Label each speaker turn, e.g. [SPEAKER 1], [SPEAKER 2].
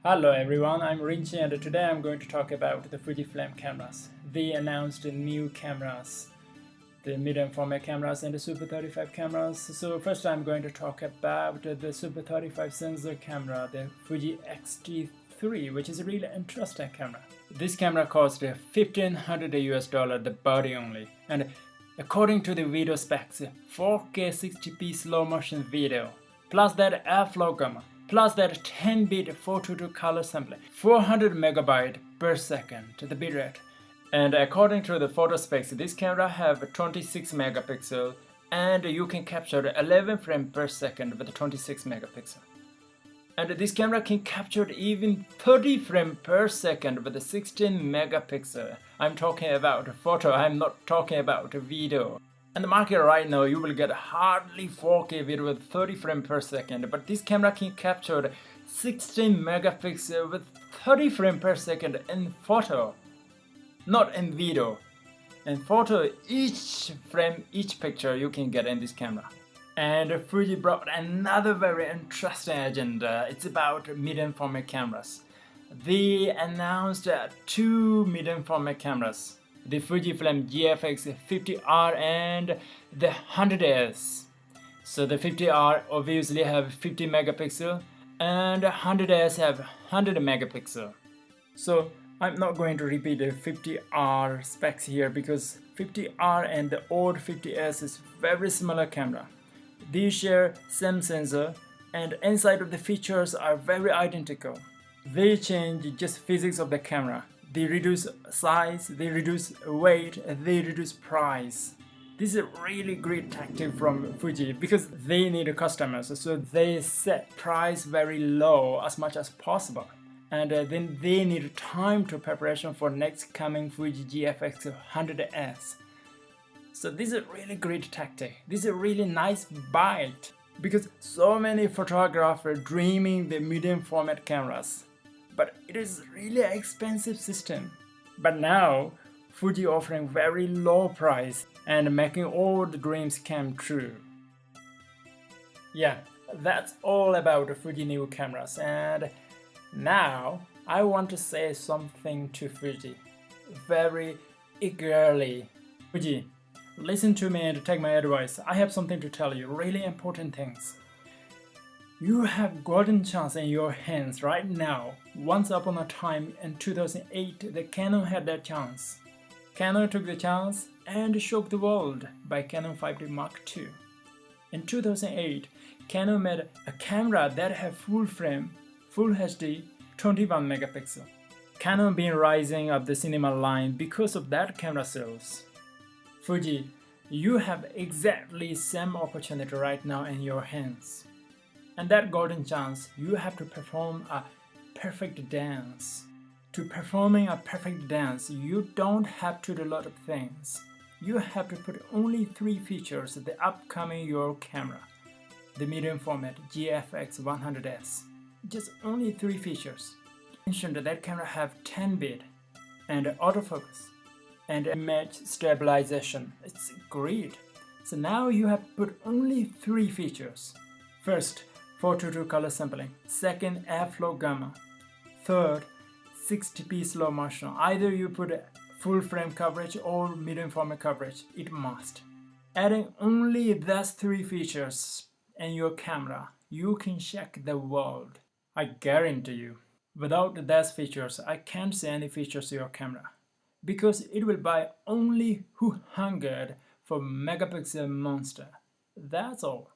[SPEAKER 1] Hello everyone, I'm Rinchi and today I'm going to talk about the Fujifilm cameras. They announced new cameras, the medium format cameras and the Super 35 cameras. So first I'm going to talk about the Super 35 sensor camera, the Fuji X-T3, which is a really interesting camera. This camera cost $1,500 the body only, and according to the video specs, 4K 60p slow motion video, plus that airflow gamma, plus that 10-bit 422 color sampling, 400 megabyte per second to the bitrate. And according to the photo specs, this camera have 26 megapixel and you can capture 11 frames per second with 26 megapixel. And this camera can capture even 30 frames per second with 16 megapixel. I'm talking about photo, I'm not talking about video. In the market right now, you will get hardly 4K video with 30 frames per second, but this camera can capture 16 megapixel with 30 frames per second in photo, not in video. In photo, each frame, each picture you can get in this camera. And Fuji brought another very interesting agenda. It's about medium format cameras. They announced two medium format cameras, the Fujifilm GFX 50R and the 100S. So the 50R obviously have 50 megapixel and 100S have 100 megapixel. So I'm not going to repeat the 50R specs here because 50R and the old 50S is very similar camera. They share same sensor and inside of the features are very identical. They change just physics of the camera. They reduce size, they reduce weight, they reduce price. This is a really great tactic from Fuji because they need customers, so they set price very low as much as possible. And then they need time to preparation for next coming Fuji GFX 100S. So this is a really great tactic. This is a really nice bite because so many photographers dreaming the medium format cameras. But it is really expensive system. But now Fuji offering very low price and making all the dreams come true. Yeah, that's all about the Fuji new cameras, and now I want to say something to Fuji very eagerly. Fuji, listen to me and take my advice. I have something to tell you, really important things. You have golden chance in your hands right now. Once upon a time in 2008, the Canon had that chance. Canon took the chance and shook the world by Canon 5D Mark II. In 2008, Canon made a camera that had full frame, full HD, 21 megapixel. Canon been rising up the cinema line because of that camera sales. Fuji, you have exactly same opportunity right now in your hands. And that golden chance, you have to perform a perfect dance. To performing a perfect dance, you don't have to do a lot of things. You have to put only 3 features of the upcoming your camera. The medium format GFX 100S. Just only 3 features. Mentioned that camera have 10-bit and autofocus and image stabilization. It's great. So now you have put only 3 features. First, 422 color sampling. Second, airflow gamma. Third, 60p slow motion. Either you put full frame coverage or medium format coverage. It must. Adding only those 3 features in your camera, you can check the world. I guarantee you. Without those features, I can't see any features in your camera. Because it will buy only who hungered for megapixel monster. That's all.